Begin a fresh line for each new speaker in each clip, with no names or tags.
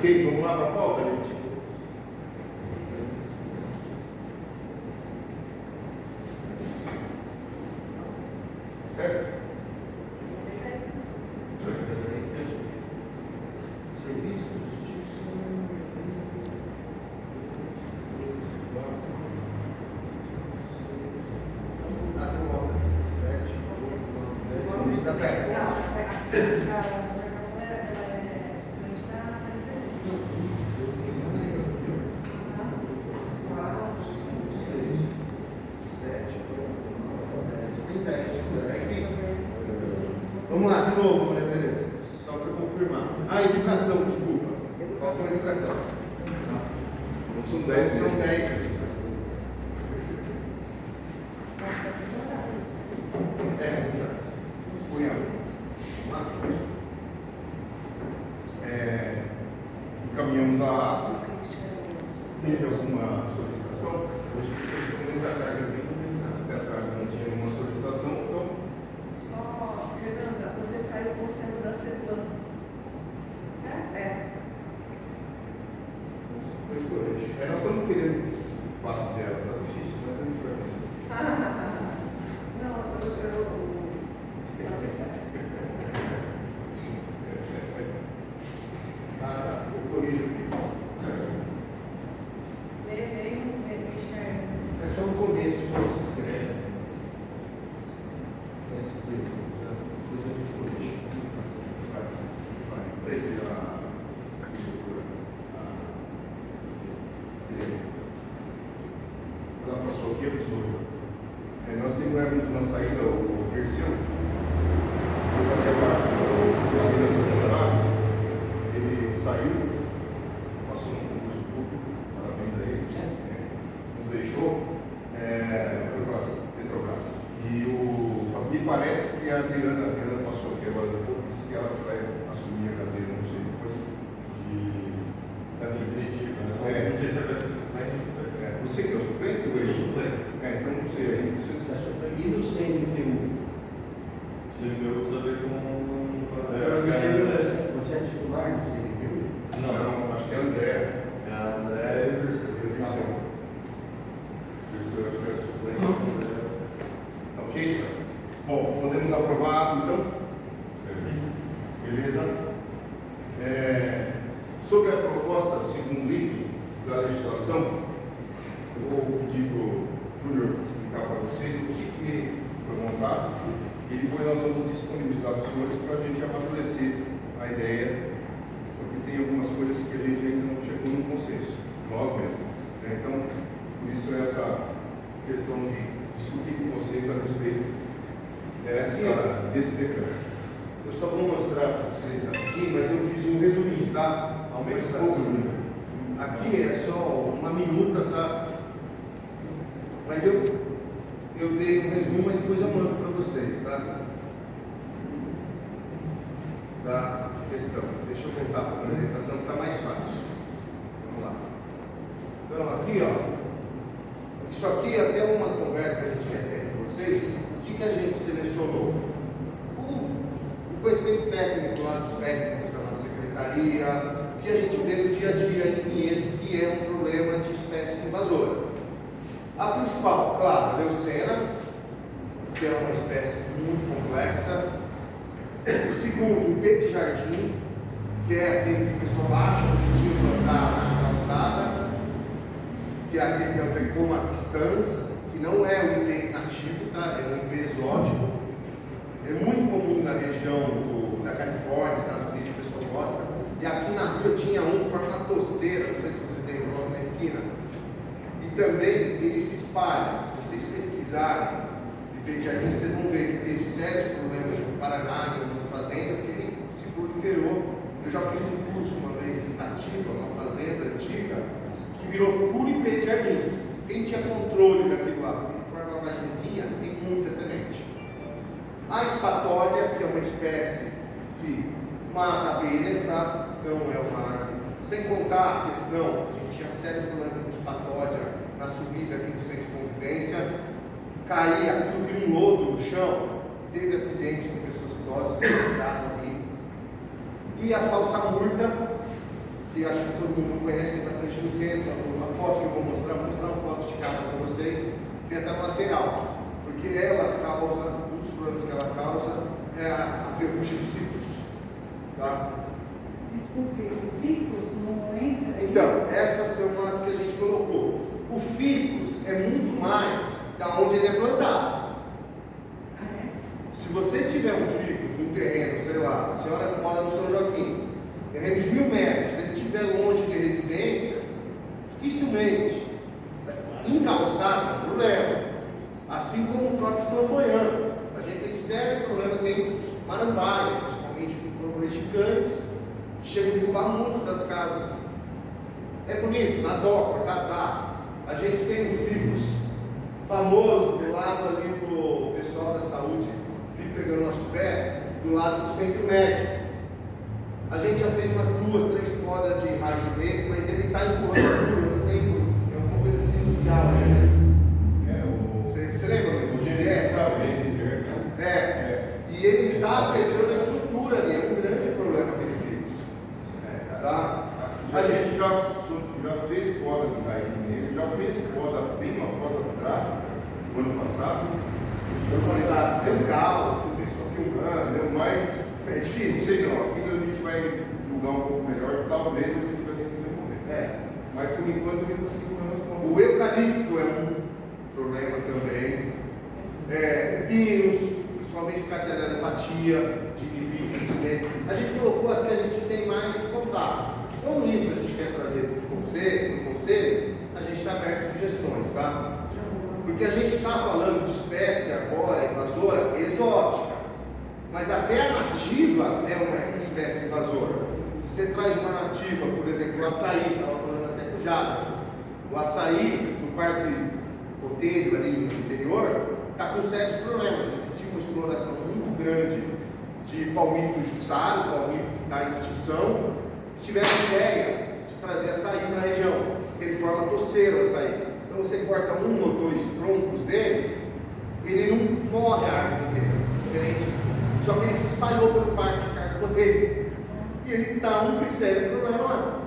Ok, vamos lá para a pauta, gente. Certo? Serviço, justiça. Ah, tem uma outra. 7, 8, 9, 10. Está certo. educação, desculpa. Faltou educação. Não são 10, são 10. Encaminhamos a ata. Teve alguma solicitação? Hoje, pelo menos a carga até atrás não tinha nenhuma solicitação, então.
Só, Fernanda, você saiu com o selo da CEPLAN. É.
Pois corrige. Nós estamos querendo o passe dela, está difícil, mas a gente vai conseguir.
Não,
eu corrijo aqui. É só no começo, só se escreve. Esse aqui, depois a gente corrige. Vai. Esse é a ela passou aqui, nós tivemos uma saída, o Perseu, foi fazer a vida separada, ele saiu, passou no concurso público, parabéns a ele, nos deixou, foi para Petrobras. E me parece que a Adriana passou aqui agora depois, disse que ela vai assumir a cadeira, não sei, depois da definitiva, né? Não sei se vai ser suplente. Você que é o suplente ou ele? Eu sou suplente. Então não sei aí.
E do CNPU?
CNPU precisa ver com.
Você é titular do CNPU?
Não, acho que é André.
André e o Dirceu.
Dirceu, acho que é suplente. Ok? Bom, podemos aprovar então? Beleza? Sobre a proposta do segundo item da legislação, eu vou pedir para o Júnior explicar para vocês o que foi montado e depois nós vamos disponibilizar para os senhores para a gente amadurecer a ideia, porque tem algumas coisas que a gente ainda não chegou num consenso, nós mesmos. Então, por isso essa questão de discutir com vocês a respeito desse decreto.
Eu só vou mostrar para vocês rapidinho, mas eu fiz um resuminho, tá?
Aumenta pouco, Júnior.
Aqui é só uma minuta, tá? Mas eu dei um resumo, mas depois eu mando para vocês, tá? Da questão. Deixa eu voltar para a apresentação que está mais fácil. Vamos lá. Então, aqui, ó. Isso aqui é até uma conversa que a gente quer ter com vocês. O que a gente selecionou? O conhecimento técnico lá dos técnicos da nossa secretaria, o que a gente vê no dia a dia em Pinheiro, que é um problema de espécie invasora. A principal, claro, a leucena, que é uma espécie muito complexa. O segundo, o IP de jardim, que é aqueles que o pessoal acha que tinha que plantar na calçada, que é aquele que é o Tecoma stans, que não é o IP nativo, tá? É um IP exótico. É muito comum na região da Califórnia, Estados Unidos, o pessoal gosta. E aqui na rua tinha um formatoceira, não sei se vocês lembram, logo na esquina. E também ele se espalha. Se vocês pesquisarem IP de jardim, vocês vão ver que teve sérios problemas no Paraná, em algumas fazendas, que ele se proliferou. Eu já fiz um curso uma vez em Itatiba, uma fazenda antiga, que virou puro IP de jardim. Quem tinha controle daquilo lá, porque foi uma vagenzinha, tem muita semente. A espatódia, que é uma espécie que mata abelhas, tá? Não é uma árvore. Sem contar a questão, a gente tinha sérios problemas com espatódia na subida aqui do centro de convivência. Caía, aquilo vira um lodo no chão. Teve acidentes com pessoas idosas que ficaram ali. E a falsa murta, que acho que todo mundo conhece bastante no centro. Uma foto que eu vou mostrar uma foto esticada para vocês. Tem até no lateral, porque ela causa, um dos problemas que ela causa é a ferrugem dos cítrus. Tá?
Desculpe, o ficus não entra?
Então, essas são as que a gente colocou. O ficus é muito mais da onde ele é plantado. Se você tiver um ficus no terreno, sei lá, a senhora mora no São Joaquim, terreno de 1000 metros, se ele estiver longe de residência, dificilmente, em calçada, é problema. Assim como o próprio flamboyant. A gente tem sério problema dentro dos marambaia, principalmente com flores gigantes, que derrubar muro das casas. É bonito, na DOCA, tá. A gente tem um FIPOS famoso do lado ali do pessoal da saúde, fica pegando nosso pé, do lado do centro médico. A gente já fez umas 2, 3 podas de raiz dele, mas ele está empurrando o muro, não tem muro. É alguma coisa assim social, né? Você lembra disso? E ele está afetando a estrutura ali, é um grande problema aquele FIPOS. Tá?
A gente já fez poda de raiz nele, já fez poda bem uma poda drástica no ano passado.
Deu um caos, com pessoa filmando,
Mas é difícil, sei não, aquilo a gente vai julgar um pouco melhor, talvez a gente vai ter que remover. Mas por enquanto a gente está segurando os pontos.
O eucalipto é um problema também. Pinos, principalmente por causa da empatia, de inibir crescimento. A gente colocou as que a gente tem mais contato. Com isso a gente quer trazer para os conselhos, a gente está aberto a sugestões, tá? Porque a gente está falando de espécie agora, invasora, exótica. Mas até a nativa é uma espécie invasora. Você traz uma nativa, por exemplo, o açaí, estava falando até com o Jadson. O açaí, no Parque Botelho, ali no interior, está com sérios problemas. Existe uma exploração muito grande de palmito jussaro, palmito que está em extinção. Se tiver a ideia de trazer açaí para a região, porque ele forma toceiro açaí. Então você corta 1 ou 2 troncos dele, ele não morre a árvore inteira, diferente. Só que ele se espalhou pelo Parque Carlos Botelho. E ele está um sério problema lá.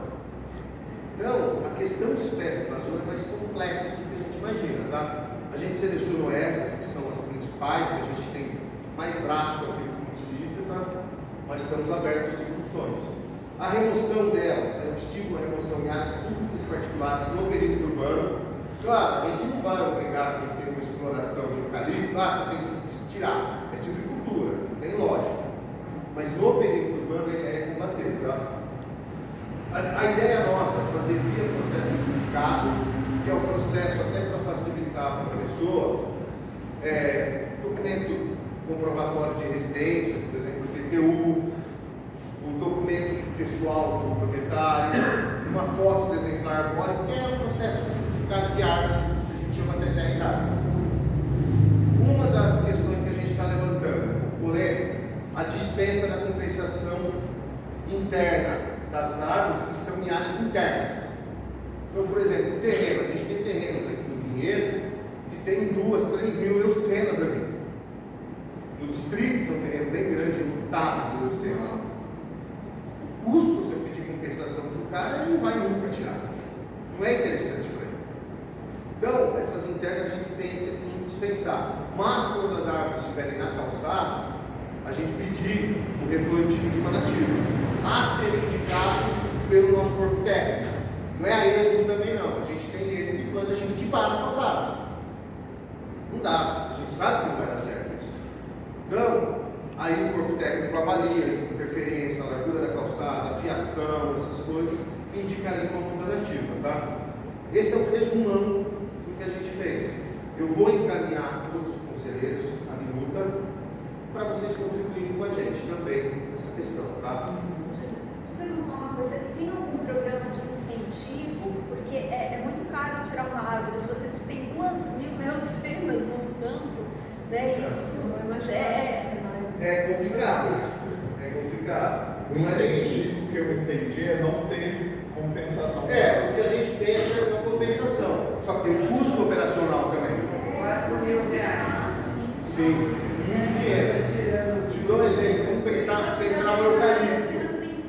Então, a questão de espécie invasora é mais complexa do que a gente imagina, tá? A gente selecionou essas, que são as principais, que a gente tem mais drástico aqui no município, tá? Mas estamos abertos às soluções. A remoção delas é um estímulo à remoção em áreas públicas e particulares no perímetro urbano. Claro, a gente não vai obrigar quem tem uma exploração de eucalipto, claro, você tem que tirar. É silvicultura, não tem lógica. Mas no perímetro urbano ele é combater, tá? A ideia nossa é fazer via processo simplificado, que é o processo até para facilitar para a pessoa, documento comprovatório de residência, por exemplo, PTU, o documento pessoal do proprietário, uma foto do exemplar arbóreo, que é um processo simplificado de árvores, que a gente chama até 10 árvores. Uma das questões que a gente está levantando, polêmica, a dispensa da compensação interna das árvores que estão em áreas internas. Então, por exemplo, o terreno, a gente tem terrenos aqui no Pinheiro que tem 2, 3 mil leucenas ali. No distrito, que é um terreno bem grande, lotado de leucena. O custo, se eu pedir compensação para o cara, ele não vai nunca tirar. Não é interessante para ele. Então, essas internas a gente pensa em dispensar. Mas quando as árvores estiverem na calçada, a gente pedir o replantio de uma nativa, a ser indicado pelo nosso corpo técnico. Não é a esmo também não. A gente tem ele que planta, a gente para na calçada. Não dá, a gente sabe que não vai dar certo isso. Então, aí o corpo técnico avalia interferência, a largura da calçada, a fiação, essas coisas, e indicaria uma muda nativa, tá? Esse é o resumão do que a gente fez. Eu vou encaminhar todos os conselheiros a minuta para vocês contribuírem com a gente também nessa questão, tá?
Vou perguntar uma coisa, tem algum programa de incentivo? Porque é muito caro tirar uma árvore, se você tem 2.000 leucenas num campo, né, isso
É complicado. É complicado.
O incentivo que eu entendi é não ter compensação.
O que a gente pensa é uma compensação. Só que tem um custo operacional também.
R$4.000.
Sim, muito dinheiro. Te dou um exemplo, vamos pensar, você entrar no eucalipto.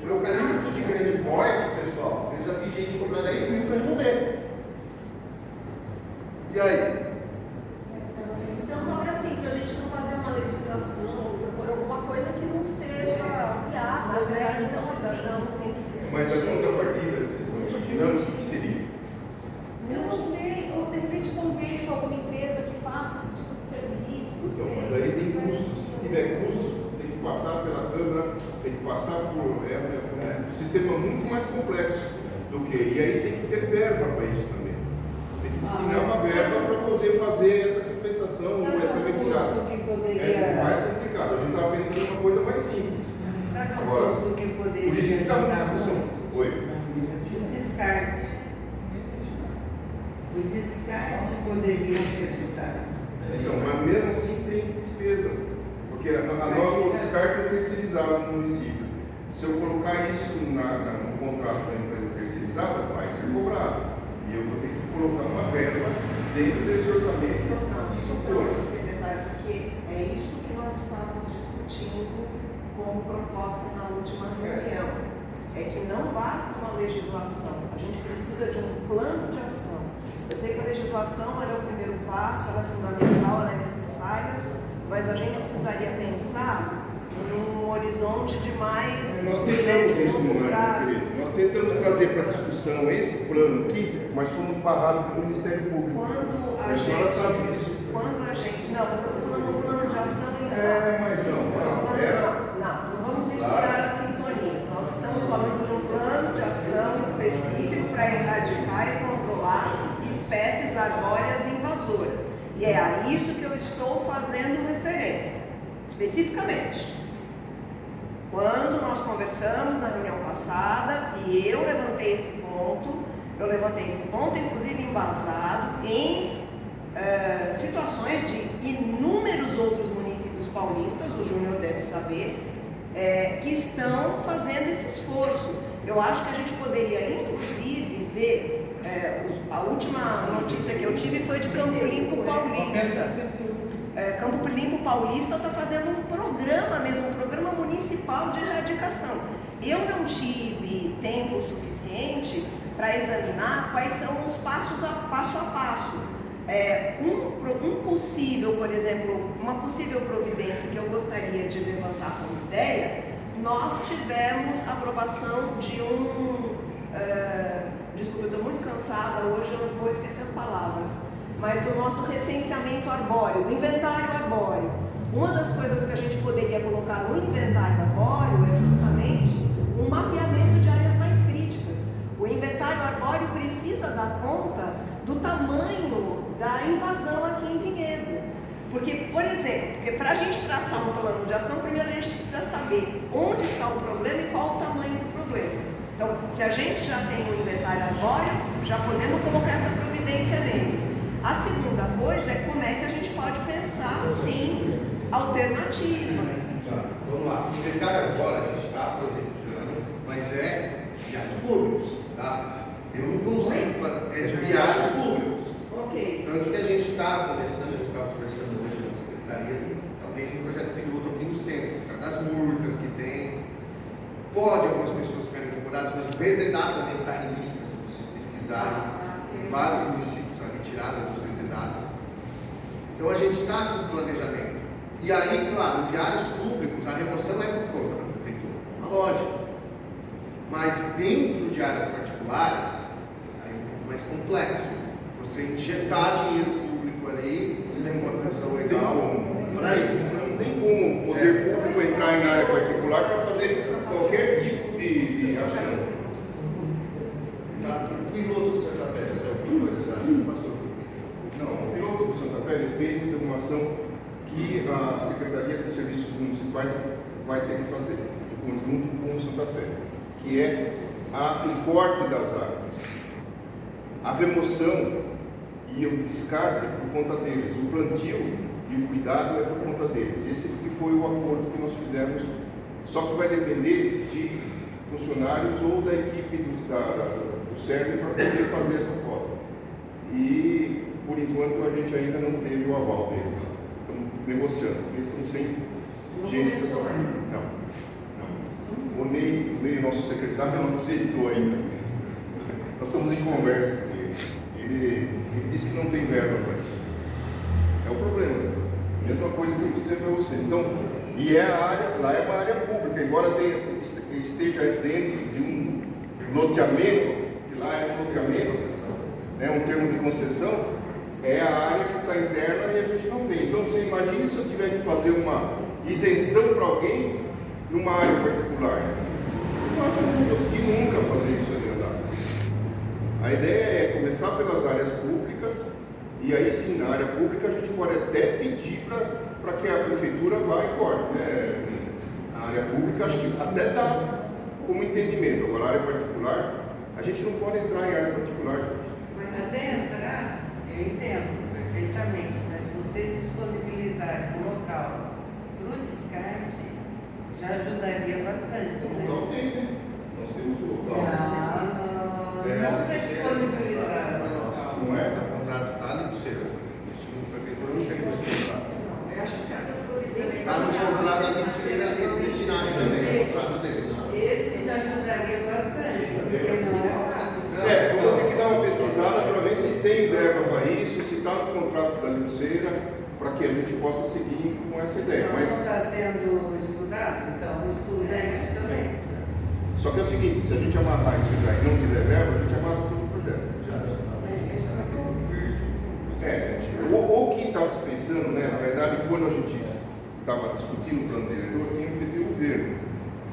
O eucalipto de grande porte, pessoal, eu já vi gente comprar 10 mil para remover. E aí?
Então, só para assim, para a gente não fazer uma legislação, propor alguma coisa que não seja viável, né? Então, assim, tem que ser.
Mas a contrapartida, vocês estão imaginando o que seria?
Eu não sei, ou de repente convênio com alguma empresa que faça esse tipo de serviço.
Então, mas aí tem custos. Se tiver custos, tem que passar pela Câmara, tem que passar por um sistema muito mais complexo do que. E aí tem que ter verba para isso também. Tem que destinar uma verba para poder fazer essa compensação ou essa retirada. É mais complicado. A gente estava pensando em uma coisa mais simples.
Será que é um
Agora,
custo que
por
poderia
isso que está uma
ajudar
discussão.
muito? poderiam ser evitadas.
Então, mas mesmo assim tem despesa, porque o descarte é terceirizado no município. Se eu colocar isso no contrato da empresa terceirizada, vai ser cobrado. E eu vou ter que colocar uma verba dentro desse orçamento para isso ocorrer.
Secretário, porque é isso que nós estávamos discutindo como proposta na última reunião. É que não basta uma legislação, a gente precisa de um plano de ação. Eu sei que a legislação ela é o primeiro passo, ela é fundamental, ela é necessária, mas a gente precisaria pensar num horizonte de mais
Nós tentamos isso no ano,
prazo.
nós tentamos trazer para discussão esse plano aqui, mas fomos barrados pelo Ministério Público.
Quando
A senhora sabe disso.
não, mas eu estou falando do plano de ação em
Mas
não vamos misturar as sintonias. Nós estamos falando de um plano de ação específico para erradicar e controlar espécies arbóreas invasoras. E é a isso que eu estou fazendo referência, especificamente. Quando nós conversamos na reunião passada, e eu levantei esse ponto inclusive embasado em situações de inúmeros outros municípios paulistas, o Júnior deve saber, que estão fazendo esse esforço. Eu acho que a gente poderia, inclusive, ver, a última notícia que eu tive foi de Campo Limpo Paulista. Campo Limpo Paulista está fazendo um programa mesmo, um programa municipal de erradicação. Eu não tive tempo suficiente para examinar quais são os passo a passo. Por exemplo, uma possível providência que eu gostaria de levantar como ideia, nós tivemos a aprovação de desculpa, eu estou muito cansada hoje, eu vou esquecer as palavras, mas do nosso recenseamento arbóreo, do inventário arbóreo. Uma das coisas que a gente poderia colocar no inventário arbóreo é justamente um mapeamento de áreas mais críticas. O inventário arbóreo precisa dar conta do tamanho da invasão aqui em Vinhedo. Porque, por exemplo, para a gente traçar um plano de ação, primeiro a gente precisa saber onde está o problema e qual o tamanho do problema. Então, se a gente já tem um inventário arbóreo, já podemos colocar essa providência nele. A segunda coisa é como é que a gente pode pensar, sim, alternativas.
Tá, vamos lá. Inventário arbóreo a gente está planejando, mas é viários públicos, tá? Eu não consigo fazer, de viários públicos.
Ok.
Tanto que a gente está conversando, a gente estava conversando hoje na secretaria, talvez um projeto piloto aqui no centro, por causa das multas que tem. Pode algumas pessoas ficarem incomodadas, mas o resedado também está em lista, se vocês pesquisarem, em vários municípios, a retirada dos resedados. Então a gente está com planejamento. E aí, claro, em viários públicos, a remoção é por conta da prefeitura, uma lógica. Mas dentro de áreas particulares, aí é um pouco mais complexo. Você injetar dinheiro público ali, sem uma questão legal, para isso.
Não tem como o poder público entrar em área particular para fazer qualquer tipo de ação.
Tá? O piloto do Santa Fé já saiu alguma coisa, já passou?
Não, o piloto do Santa Fé depende de uma ação que a Secretaria de Serviços Municipais vai ter que fazer, em conjunto com o Santa Fé, que é o corte das árvores, a remoção e o descarte é por conta deles, o plantio e o cuidado é por conta deles. Esse que foi o acordo que nós fizemos, só que vai depender de funcionários ou da equipe do SERV para poder fazer essa poda. E, por enquanto, a gente ainda não teve o aval deles. Estamos negociando, eles estão sem gente para trabalhar. Não. O Ney, nosso secretário, não aceitou ainda. Nós estamos em conversa com ele. Ele disse que não tem verba para isso. É o problema. Mesma coisa que eu estou dizendo para você. Então, e lá é uma área pública, embora esteja dentro de um loteamento, que lá é um loteamento, um termo de concessão, é a área que está interna e a gente não tem. Então, você imagina se eu tiver que fazer uma isenção para alguém numa área particular. Nós não vamos conseguir nunca fazer isso ali andar. A ideia é começar pelas áreas públicas, e aí sim, na área pública a gente pode até pedir para que a prefeitura vá e corte. Né? A área pública acho que até dá como entendimento. Agora, a área particular, a gente não pode entrar em área particular.
Mas até entrar, eu entendo.
perfeitamente, mas se vocês disponibilizarem um local para o descarte, já ajudaria bastante,
O
né?
local tem, né? Nós temos o local.
Não está disponibilizado o local.
Não é?
O contrato está ali do seu. Isso no prefeitura não tem mais contrato.
Não, eu acho que certas providências.
Está no contrato da Liceira, eles destinarem também o contrato deles.
Esse já ajudaria bastante, porque não é fácil.
Vamos ter que dar uma pesquisada para ver se tem verba para isso, se está no contrato da Liceira, para que a gente possa seguir com essa ideia.
Não
Mas,
está sendo estudado, então estuda isso também.
só que é o seguinte, se a gente amarrar isso já e não quiser verba, a gente amarra todo o projeto. O que está se pensando, né, na verdade, quando a gente estava discutindo o plano diretor, tinha o IPTU verde.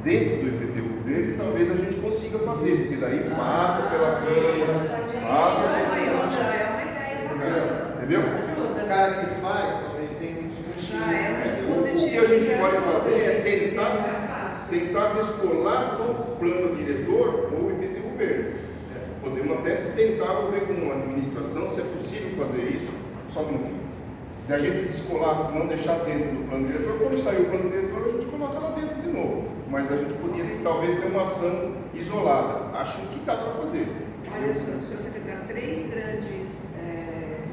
Dentro do IPTU verde, talvez a gente consiga fazer, porque daí passa pela Câmara, passa
Já é uma ideia bacana.
entendeu?
O cara que faz, talvez tenha um
Já é um
O
dispositivo.
que a gente pode fazer é tentar descolar do plano diretor o IPTU verde. Podemos até tentar ver com a administração se é possível fazer isso, só um minutinho. Da gente descolar, não deixar dentro do plano diretor, quando sair o plano diretor, a gente coloca lá dentro de novo. Mas a gente podia talvez ter uma ação isolada. Acho que dá para fazer.
Olha, senhor secretário, 3 grandes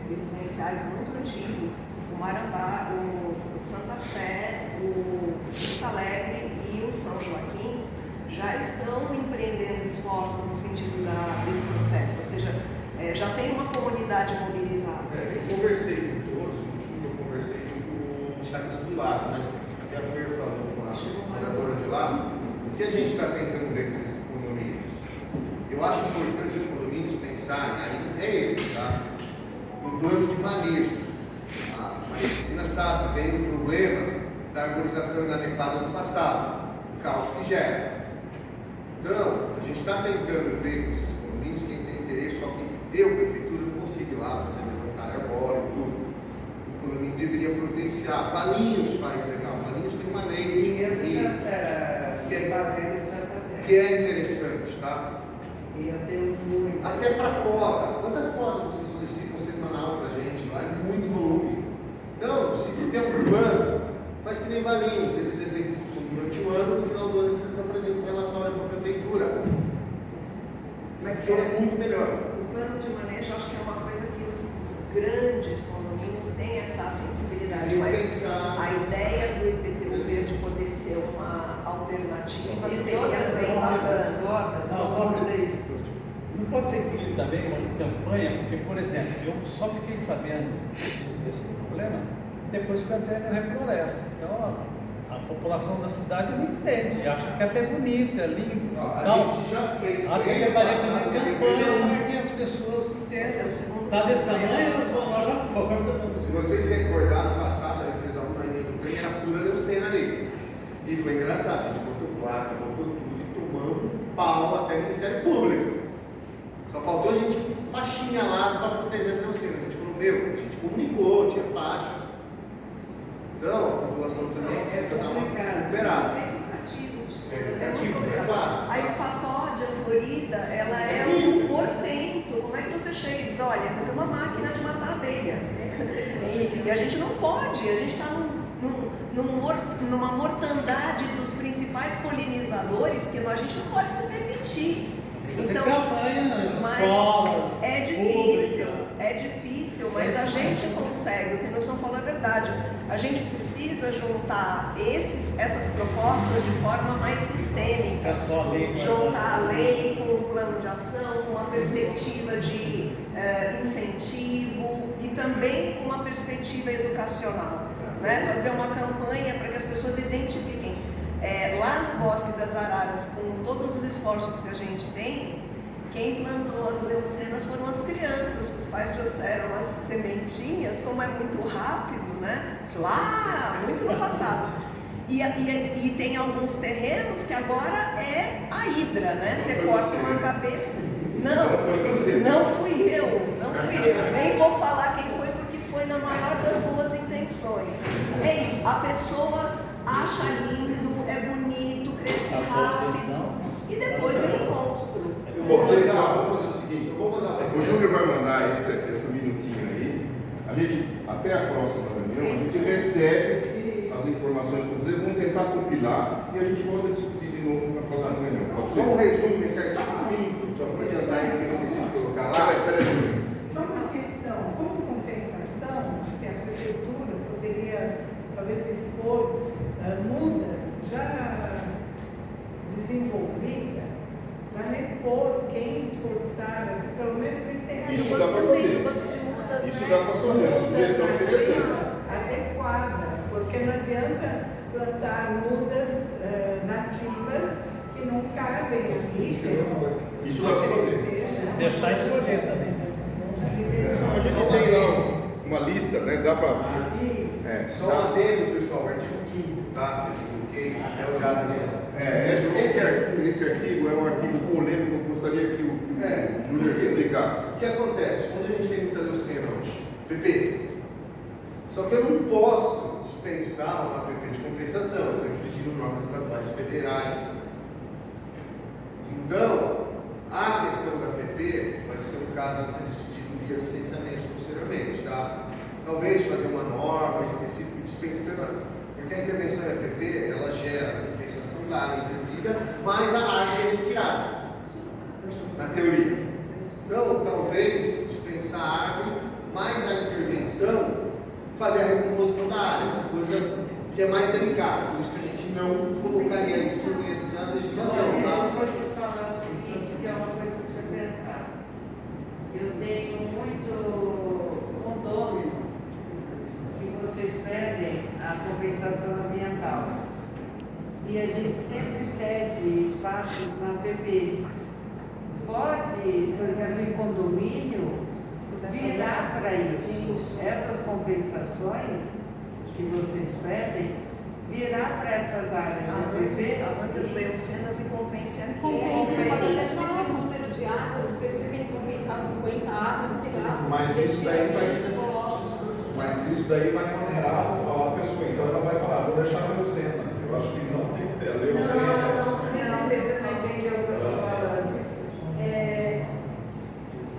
residenciais muito antigos, o Marambá, o Santa Fé, o Vista Alegre e o São Joaquim, já estão empreendendo esforços no sentido desse processo, ou seja, já tem uma comunidade mobilizada.
Eu conversei com todos, o último que eu conversei com o Chacras do Lago, né? E a Fer falando com a moradora de lá, o que a gente está tentando ver com esses condomínios? Eu acho importante os condomínios pensarem, aí é eles, tá? No plano de manejo. A medicina sabe bem o problema da arborização inadequada do passado, o caos que gera. Então, a gente está tentando ver com esses condomínios quem tem interesse, só que eu, prefeitura, não consigo ir lá fazer levantar arbóreo e tudo. O condomínio deveria providenciar. Valinhos faz legal. Valinhos tem uma lei de condomínio que é interessante, tá?
E eu tenho muito.
Até para poda. Quantas podas vocês solicitam semanal para a gente? Lá é muito volume. Então, se tiver um plano, faz que nem Valinhos. Eles executam durante o ano, no final do ano eles apresentam um relatório para a prefeitura.
Mas
Funciona muito melhor.
o plano de manejo, acho que é uma coisa que os grandes condomínios têm essa sensibilidade,
E
mas
pensar.
a ideia do IPTU verde poder ser uma alternativa seria bem bacana.
Não, só não pode ser incluído também uma campanha, porque, por exemplo, eu só fiquei sabendo desse problema depois que eu entrei no Refloresta. Então, a população da cidade não entende, acha que é até bonito, é lindo.
A
Então,
gente já fez.
a secretaria fez
passado,
campanha para que as pessoas entendam. Está desse tamanho, nós já acordamos.
Se vocês se recordarem, no passado, a empresa 1 na linha do trem era pura leucena ali. E foi engraçado, a gente botou placa, botou tudo e tomando pau até o Ministério Público. Só faltou a gente faixinha lá para proteger as leucenas. A gente falou, a gente comunicou, tinha faixa. Então, a população também precisa dar uma recuperada.
É educativo disso.
É educativo,
muito
é
legal.
fácil.
A espatódia florida, ela é um portento. Como é que você chega e diz, olha, essa aqui é uma máquina de matar abelha. E a gente não pode, a gente está numa mortandade dos principais polinizadores que a gente não pode se permitir.
Fazer campanha nas escolas.
É difícil, mas a gente consegue. O que nós estamos falando é verdade. A gente precisa juntar essas propostas de forma mais sistêmica.
É só a lei.
Juntar a lei com o plano de ação, com uma perspectiva de incentivo e também com uma perspectiva educacional. Né? Fazer uma campanha para que as pessoas identifiquem. Lá no Bosque das Araras, com todos os esforços que a gente tem, quem plantou as leucenas foram as crianças. Os pais trouxeram as sementinhas, como é muito rápido, né? Lá, muito no passado. E tem alguns terrenos que agora é a hidra, né? Você corta uma cabeça. Não fui eu. Nem vou falar quem foi, porque foi na maior das boas intenções. É isso, a pessoa acha lindo, é bonito, cresce rápido e depois vem o monstro.
Vamos fazer o seguinte, o Júnior vai mandar essa minutinha aí, a gente compilar e a gente volta a discutir de novo na próxima reunião. Pode
Só
ser?
um resumo desse artigo 5º, só para adiantar aí que eu esqueci de colocar lá.
Peraí.
Só uma questão, como compensação, se a prefeitura poderia talvez dispor multas já desenvolvidas para repor quem cortar, assim, pelo menos enterrar.
Isso dá para fazer. Isso dá para fazer, uma sugestão interessante.
Adequadas, porque não adianta plantar mudas nativas que não cabem aqui.
Isso dá para fazer.
Deixar escolher também, né?
A gente tem lá uma lista, né? Dá para.
Só um adendo, pessoal, artigo 5º, tá? Que eu coloquei, é olhado assim.
Esse artigo é um artigo polêmico, eu gostaria que o Júnior explicasse.
O que acontece? Onde a gente tem muita leucemia hoje? PP. Só que eu não posso dispensar uma PP de compensação, eu estou infringindo normas estaduais e federais. Então, a questão da PP vai ser um caso a ser decidido via licenciamento posteriormente, tá? Talvez fazer uma norma específica dispensando, porque a intervenção da PP, ela gera compensação da área intervida, mais a área que é retirada, na teoria. Então, talvez dispensar a árvore, mais a intervenção, fazer a recomposição da área, coisa que é mais delicada, por isso que a gente não colocaria isso nessa legislação,
Eu
tá?
vou te falar o seguinte, que é uma coisa para você pensar. Eu tenho muito condômino que vocês pedem a compensação ambiental. E a gente sempre cede espaços na PP. Pode, por exemplo, em condomínio, virar para isso. Essas compensações que vocês pedem, virar para essas áreas da PP.
Amantes leucenas e compensa aqui.
Compensa, pode até diminuir o número de árvores, porque se tem que compensar 50 árvores, sei lá.
Mas isso daí vai onerar a pessoa, então ela vai falar, vou deixar a leucena. Eu acho que não tem que ter a leucena.
Não, você não entendeu o que eu estou falando.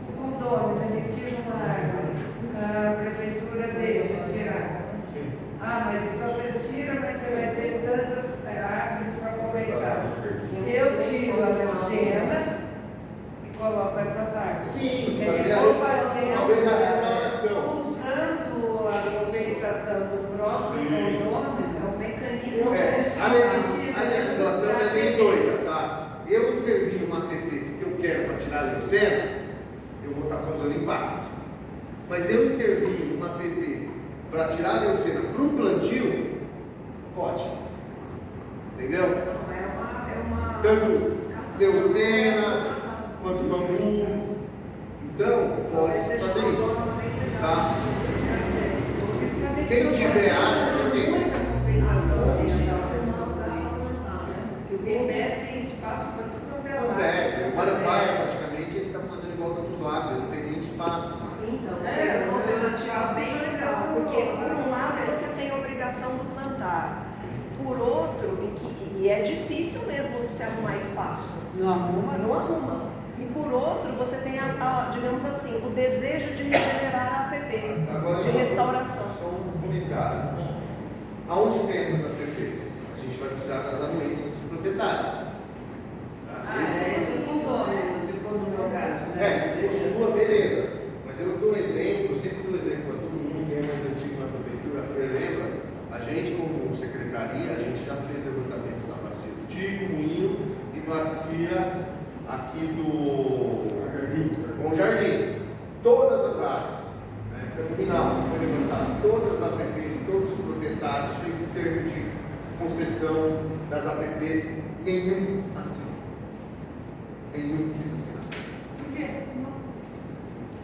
O condomínio, ele tira uma árvore, a prefeitura deixa tirar. Ah, mas então você tira, mas você vai ter tantas árvores para compensar. Eu tiro a leucena e coloco essas árvores.
Sim,
Porque
fazer
vou fazer
talvez a restauração.
usando a compensação do próprio condomínio.
É um mecanismo de
A legislação é bem doida, tá? Eu intervir numa PP porque eu quero para tirar a leucena, eu vou estar causando impacto. Mas eu intervir numa PP para tirar a leucena para um plantio, pode. Entendeu?
É uma
Tanto leucena quanto bambu. Então, pode-se fazer isso. Tá? Quem tiver área, você tem.
Muita compensação que o Bené tem espaço para tudo quanto é
Não
lado.
pede. O Marambaia, praticamente, ele está fazendo em volta dos lados, ele não tem nem espaço mais.
Então, é uma alternativa bem legal, porque por um lado você tem a obrigação do plantar, por outro, e é difícil mesmo você arrumar espaço.
Não arruma?
Não arruma. E por outro, você tem, digamos assim, o desejo de regenerar a APP,
Agora,
de restauração.
Só um comentário. Aonde tem essas APPs? A gente vai precisar das anuências dos proprietários. Tá?
Esse é condomínio, se for no meu caso, né?
Se for sua, beleza. Mas eu dou um exemplo, eu sempre dou exemplo para todo mundo que é mais antigo na prefeitura, a Fer lembra, a gente como secretaria, a gente já fez levantamento da bacia do Tico, Moinho e bacia aqui do Bom Jardim. Todas as áreas, na época do Minal, foi levantado todas as APPs, todos os proprietários, feito em termos de concessão das APPs, nenhum assinou. Nenhum quis assinar.
Por quê?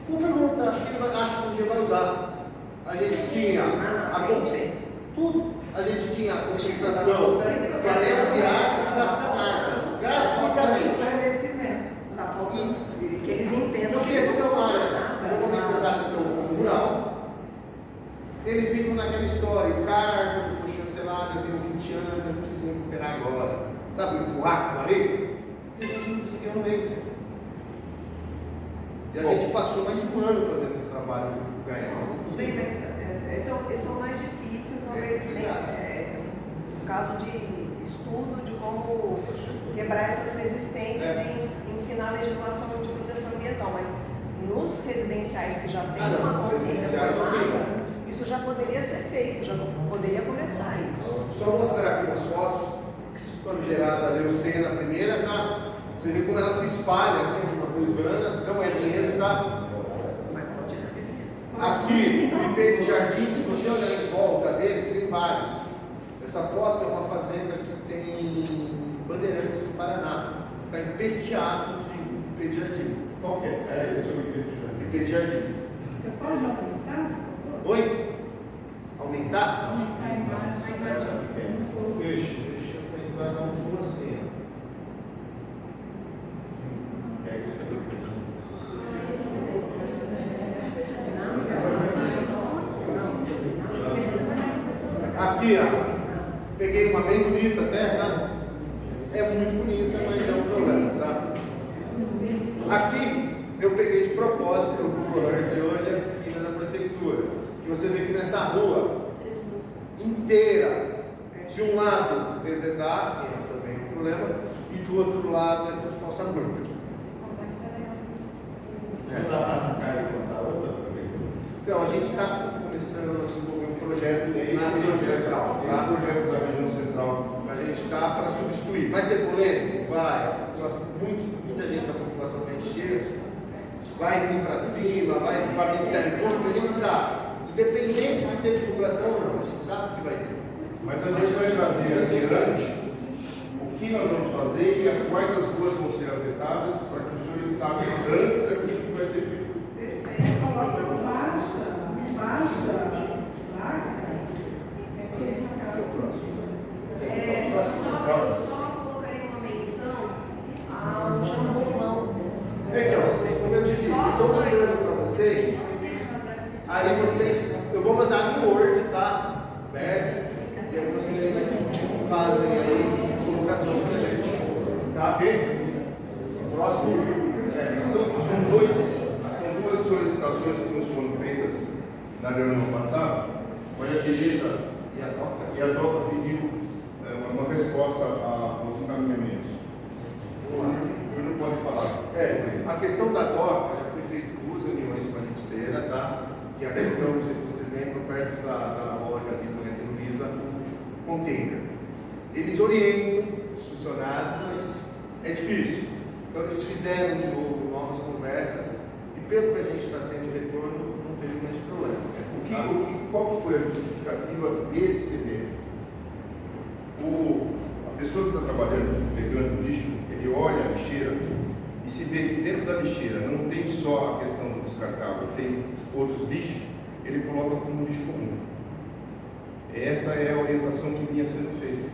Uma pergunta, acho que um dia vai usar. A gente tinha tudo. A gente tinha a compensação planeta viário e da Sanasa, gratuitamente.
Tá faltando que eles entendam
Porque são áreas, normalmente essas áreas estão no rural. Eles ficam naquela história, o cara, quando foi chancelado, eu tenho 20 anos, eu não preciso me recuperar agora. Sabe, empurrar com a barriga? E a gente não conseguiu anuência. E a gente passou mais de um ano fazendo esse trabalho junto com o Gael.
Bem, mas esse é o mais difícil, talvez, no caso de estudo de como quebrar essas resistências e ensinar a legislação de proteção ambiental, mas nos residenciais que já têm uma consciência formada, isso já poderia ser feito, já poderia começar isso.
Só mostrar aqui umas fotos que foram geradas ali, o C na primeira, tá? Você vê como ela se espalha aqui numa urbana, não é dinheiro, tá? Aqui, no Tempo de Jardim, se você olhar em volta deles, tem vários. Essa foto é uma fazenda que tem Bandeirantes do Paraná. Está empesteado de IP de jardim.
Qual que é? Esse é o
IP de jardim.
Você pode aumentar?
Oi? Aumentar?
Aumentar a imagem.
Deixa eu tentar dar uma cena. Aqui, ó. Peguei uma bem bonita até, tá? É muito bonita, mas é um problema, tá? Aqui, eu peguei de propósito o Google Earth hoje a esquina da prefeitura. Que você vê que nessa rua inteira, de um lado resedar, que é também um problema, e do outro lado é tudo falsa curva. Então, a gente está começando a desenvolver um projeto na região central.
Esse projeto da região central,
A gente está para substituir. Vai ser polêmico? Vai. Muita gente da população vai encher, vai vir para cima, vai para o Ministério Público, a gente sabe. Independente de ter divulgação ou não, a gente sabe que vai ter.
mas a gente vai trazer aqui antes o que nós vamos fazer e quais as ruas vão ser afetadas para que os senhores saibam antes daquilo que vai ser feito.
Perfeito. Coloca faixa, placa.
Eu só colocaria uma menção ao jambolão.
Então, como eu te disse, estou mandando para vocês. Aí vocês, eu vou mandar em Word, tá? Aberto. E aí vocês fazem aí colocações pra gente. Tá? Ok? Próximo.
São duas solicitações que nos foram feitas na reunião passada, onde a Teresa e a DOCA pediu uma resposta aos encaminhamentos. Eu não pode falar.
A questão da DOCA já foi feito 2 reuniões com a Riceira, tá? E a questão, não sei se vocês lembram, perto da loja ali do Magazine Luiza, container. Eles orientam os funcionários, mas é difícil. Então eles fizeram de novo novas conversas e pelo que a gente está tendo de retorno, não teve mais problema.
Qual que foi a justificativa desse evento? A pessoa que está trabalhando, pegando lixo, ele olha a lixeira e se vê que dentro da lixeira não tem só a questão do descartável, tem outros lixos, ele coloca como lixo comum. Essa é a orientação que vinha sendo feita.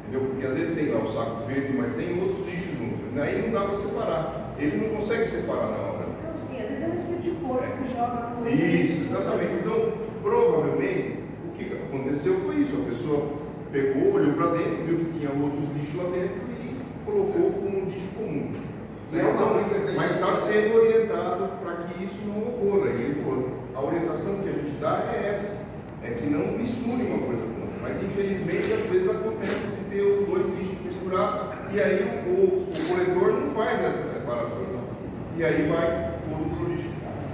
Entendeu? Porque às vezes tem lá o saco verde, mas tem outros lixos juntos. Aí não dá para separar. Ele não consegue separar na hora.
Não, sim, às vezes é um espírito de porco que joga coisa.
Isso, exatamente. Então, provavelmente, o que aconteceu foi isso. A pessoa pegou, olhou para dentro, viu que tinha outros lixos lá dentro e colocou como um lixo comum. Mas está sendo orientado para que isso não ocorra. E ele falou, a orientação que a gente dá é essa, é que não misture uma coisa com outra. Mas infelizmente às vezes acontece de ter os dois lixos misturados e aí o coletor não faz essa separação. E aí vai tudo para o lixo.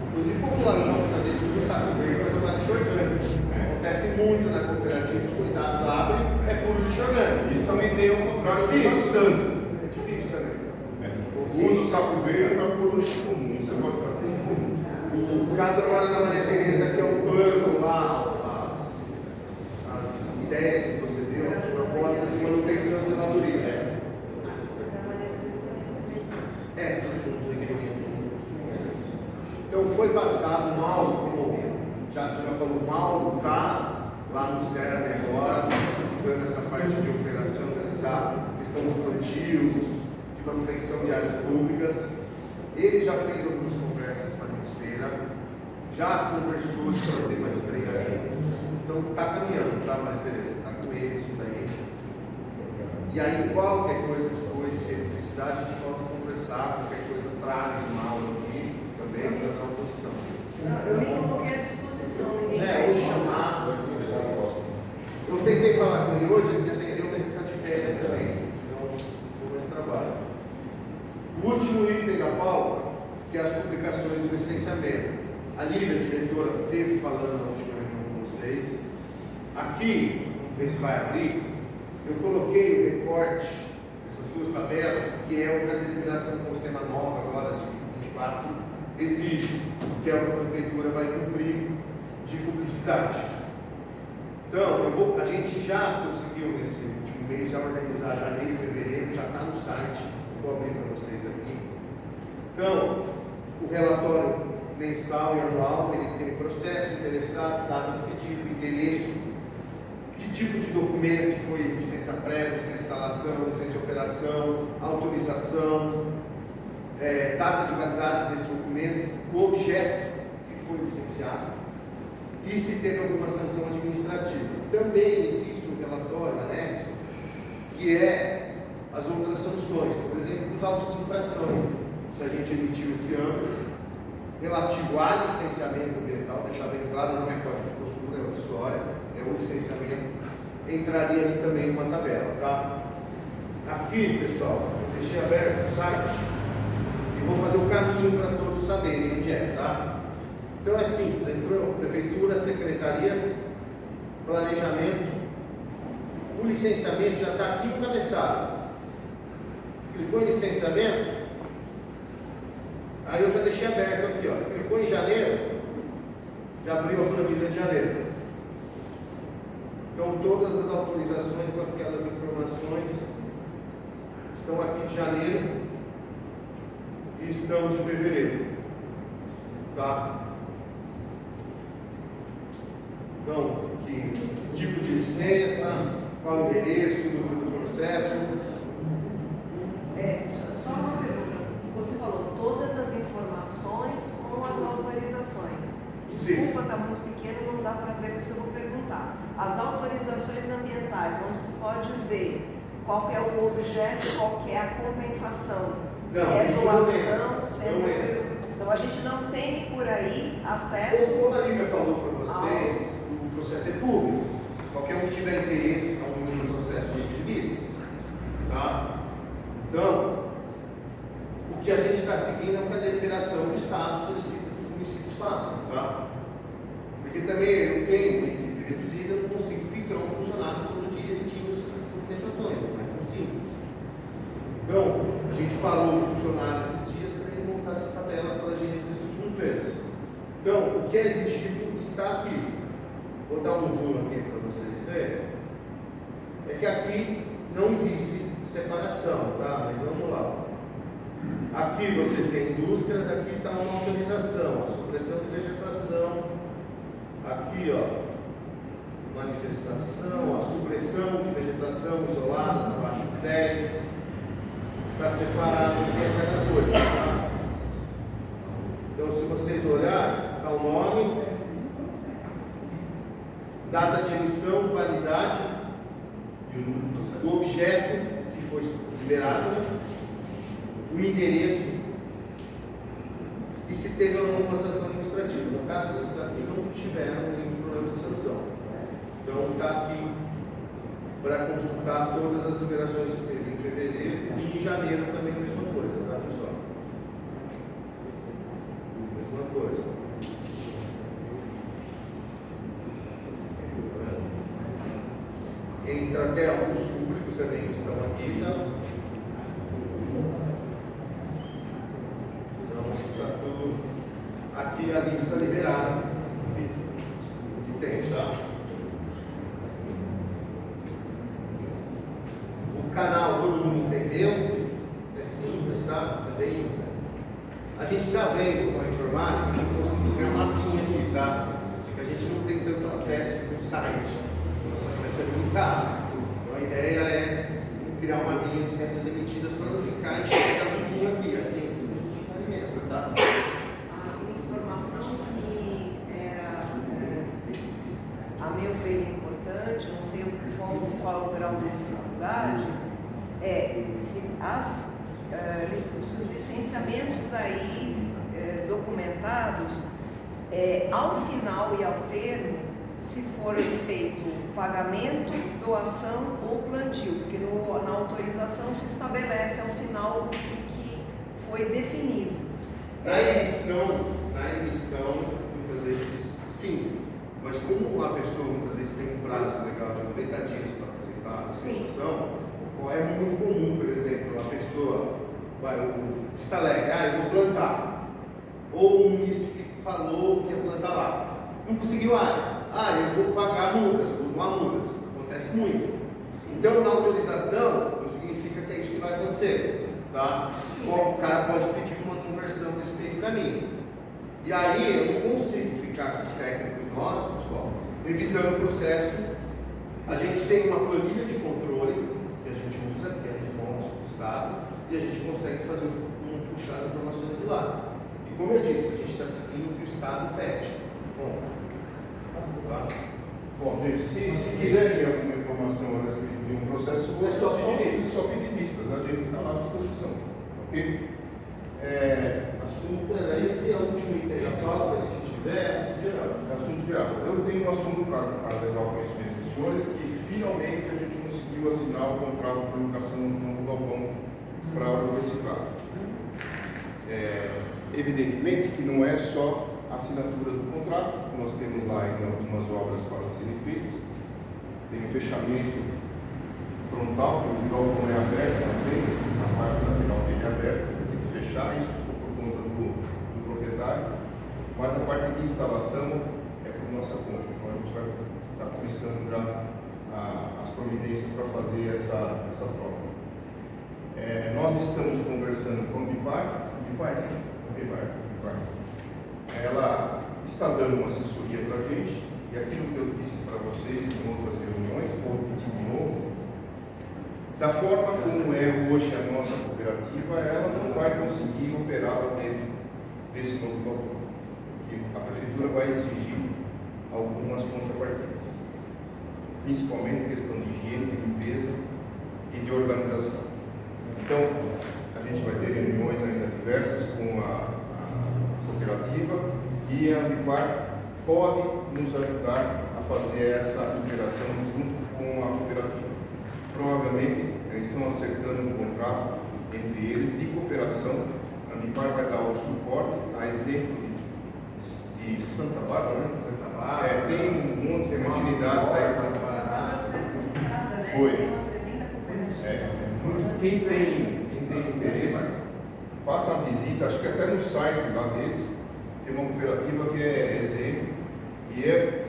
Inclusive, população que às vezes usa o saco verde para jogar lixo orgânico. Acontece muito na cooperativa, os cuidados abrem, é puro lixo orgânico.
Isso também tem o contrário, tem bastante.
É difícil também.
Usa o saco verde para pôr o lixo comum, isso é bastante comum.
O caso agora da Maria Tereza, que é o plano lá, as ideias que você deu, as propostas de manutenção da natureza. Então foi passado mal, como já o senhor falou, mal está lá no CERN agora, ajudando essa parte de operacionalizar a questão do plantio, de manutenção de áreas públicas. Ele já fez algumas conversas com a Ministério, já conversou de fazer mais treinamentos, então está caminhando, tá, Maria Tereza? Está com ele isso daí. E aí, qualquer coisa depois, se precisar, a gente pode conversar, qualquer coisa traz uma aula aqui também para dar oposição.
Eu me coloquei à disposição, ninguém
Ou chamar, eu tentei falar com ele hoje, ele me atendeu, mas ele está de férias. Paula, que é as publicações do licenciamento. A Lívia, a diretora, esteve falando na última reunião com vocês. Aqui, vamos ver se vai abrir, eu coloquei o recorte, essas duas tabelas, que é o que a deliberação com o sistema nova agora de 24 exige, que é o que a prefeitura vai cumprir de publicidade. Então, a gente já conseguiu nesse último mês já organizar janeiro e fevereiro, já está no site, vou abrir para vocês aqui. Então, o relatório mensal e anual, ele tem processo, interessado, data do pedido, endereço, que tipo de documento foi licença prévia, licença de instalação, licença de operação, autorização, data de validade desse documento, o objeto que foi licenciado e se teve alguma sanção administrativa. Também existe um relatório anexo que é as outras sanções, por exemplo, os autos de infrações, se a gente emitiu esse ano, relativo a licenciamento ambiental, deixar bem claro, não é código de postura, é outra história, é o licenciamento, entraria ali também uma tabela, tá? Aqui, pessoal, eu deixei aberto o site e vou fazer o caminho para todos saberem onde é, tá? Então é simples, entrou prefeitura, secretarias, planejamento, o licenciamento já está aqui no cabeçalho. Clicou em licenciamento, aí eu já deixei aberto aqui, ó. Clicou em janeiro, já abriu a planilha de janeiro. Então todas as autorizações com aquelas informações estão aqui de janeiro e estão de fevereiro. Tá? Então, que tipo de licença, qual o endereço, o número do processo.
Só uma pergunta. Você falou todas as informações com as autorizações. Desculpa, está muito pequeno, não dá para ver, por isso eu vou perguntar. As autorizações ambientais, onde se pode ver qual que é o objeto, qual que é a compensação. Se é doação, se é número. Então a gente não tem por aí acesso.
Como a Lívia falou para vocês, o processo é público. Qualquer um que tiver interesse no processo de vistas. Tá? Então, o que a gente está seguindo é o que a deliberação do Estado solicita que os municípios façam. Tá? Porque também eu tenho uma equipe reduzida, eu não consigo ficar um funcionário todo dia emitindo essas documentações, não é tão simples. Então, a gente parou o funcionário esses dias para ele montar essas tabelas para a gente nesses últimos meses. Então, o que é exigido está aqui. Vou dar um zoom aqui para vocês verem. É que aqui não existe separação, tá? Mas vamos lá. Aqui você tem indústrias, aqui está uma autorização, a supressão de vegetação. Aqui, ó, manifestação, a supressão de vegetação isoladas abaixo de 10. Está separado aqui a cada coisa, tá? Então, se vocês olharem, está o nome, data de emissão, validade do objeto que foi liberado, o endereço e se teve ou não uma sanção administrativa. No caso, esses aqui não tiveram nenhum problema de sanção. Então, está aqui para consultar todas as liberações que teve em fevereiro e em janeiro também a mesma coisa, tá, pessoal? Mesma coisa. Entra até alguns públicos também estão aqui, tá? Então, está tudo aqui a lista liberada que tem, tá? O canal todo mundo entendeu? É simples, tá? É bem... A gente está vendo com a informática se conseguir ver uma mapinha aqui, tá? Porque a gente não tem tanto acesso no site. Nosso acesso é muito caro. Então a ideia é criar uma linha de licenças emitidas para não ficar enchendo azulzinho aqui. Aí tem tudo a gente alimenta, tá?
A informação que era, a meu ver, importante, não sei qual o grau de dificuldade, é se os licenciamentos aí documentados, ao final e ao termo, se for feito pagamento, doação ou plantio, porque na autorização se estabelece ao final o que foi definido.
Na emissão, muitas vezes sim, mas como a pessoa muitas vezes tem um prazo legal de 90 dias para apresentar a sensação, é muito comum, por exemplo, a pessoa está alegre, eu vou plantar, ou o município falou que ia plantar lá, não conseguiu área, eu vou pagar multas, vou tomar multas, acontece muito. Então, na autorização, não significa que é isso que vai acontecer, tá? O cara pode pedir uma conversão nesse meio do caminho. E aí, eu não consigo ficar com os técnicos nossos, revisando o processo. A gente tem uma planilha de controle que a gente usa, que é a responde do Estado, e a gente consegue puxar as informações de lá. E como eu disse, a gente está seguindo o que o Estado pede.
Bom, gente, se quiserem alguma informação a respeito de um processo,
é só
pedir vistas, a gente está lá à disposição, ok?
Assunto era esse, é o último item da pauta, se tiver,
Assunto geral. Eu tenho um assunto para levar ao conhecimento dos senhores, que finalmente a gente conseguiu assinar o contrato de locação do novo galpão para o reciclado. Evidentemente que não é só a assinatura do contrato, nós temos lá ainda algumas obras para serem feitas. Tem o fechamento frontal, o galpão é aberto na frente, a parte lateral dele é aberta, tem que fechar isso por conta do proprietário, mas a parte de instalação é por nossa conta. Então a gente vai estar começando já as providências para fazer essa troca. Nós estamos conversando com a Ambipar. Ela está dando uma assessoria para a gente, e aquilo que eu disse para vocês em outras reuniões, vou repetir de novo, da forma como é hoje a nossa cooperativa, ela não vai conseguir operar lá dentro desse novo galpão, porque a prefeitura vai exigir algumas contrapartidas, principalmente questão de higiene, de limpeza e de organização. Então, a gente vai ter reuniões ainda diversas com a cooperativa, e a Ambipar pode nos ajudar a fazer essa interação junto com a cooperativa. Provavelmente, eles estão acertando um contrato entre eles de cooperação. A Ambipar vai dar o suporte, a exemplo de Santa Bárbara, né?
Santa Bárbara.
Tem um monte, tem uma infinidade aí para
Paraná.
Foi. Quem tem interesse, faça a visita, acho que até no site lá deles, tem uma cooperativa que é exemplo e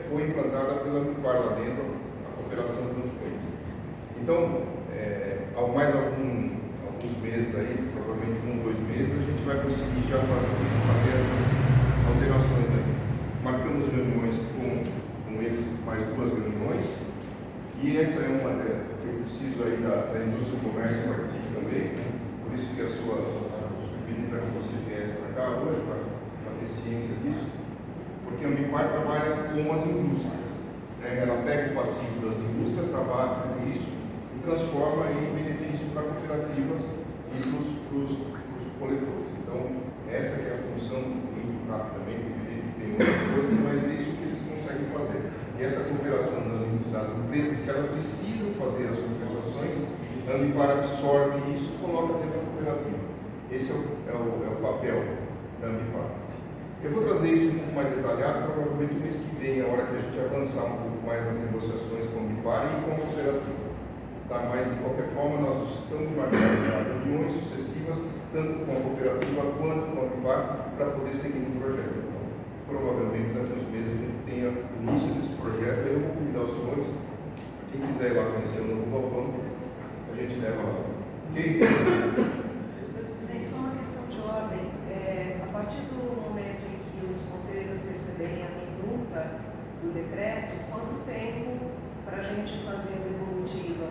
foi implantada pela Ambipar lá dentro, a cooperação junto com eles. Então, há mais alguns meses aí, provavelmente 1, 2 meses, a gente vai conseguir já fazer essas alterações aí. Marcamos reuniões com eles, mais 2 reuniões, e essa é uma que eu preciso aí da indústria do comércio participe também, né? Por isso que a sua pedi para que você viesse para cá hoje, para ter ciência disso, porque a Ambipar trabalha com as indústrias, né? Ela pega o passivo das indústrias, trabalha com isso e transforma em benefício para cooperativas e para os coletores. Então, essa que é a função, muito rapidamente, evidente que tem outras coisas, mas é isso que eles conseguem fazer. E essa cooperação das empresas que elas precisam fazer as compensações, a Ambipar absorve isso e coloca dentro da cooperativa. Esse é o papel da Ambipar. Eu vou trazer isso um pouco mais detalhado, provavelmente no mês que vem, a hora que a gente avançar um pouco mais nas negociações com a Ambipar e com a cooperativa. Tá? Mas, de qualquer forma, nós estamos marcando reuniões sucessivas, tanto com a cooperativa quanto com a Ambipar, para poder seguir no projeto. Então, provavelmente, daqui a uns meses, a gente tenha o início desse projeto. Eu vou convidar os senhores, quem quiser ir lá conhecer o novo galpão, a gente leva lá. Ok?
Só uma questão de ordem. A partir do momento em que os conselheiros receberem a minuta do decreto, quanto tempo para a gente fazer a devolutiva?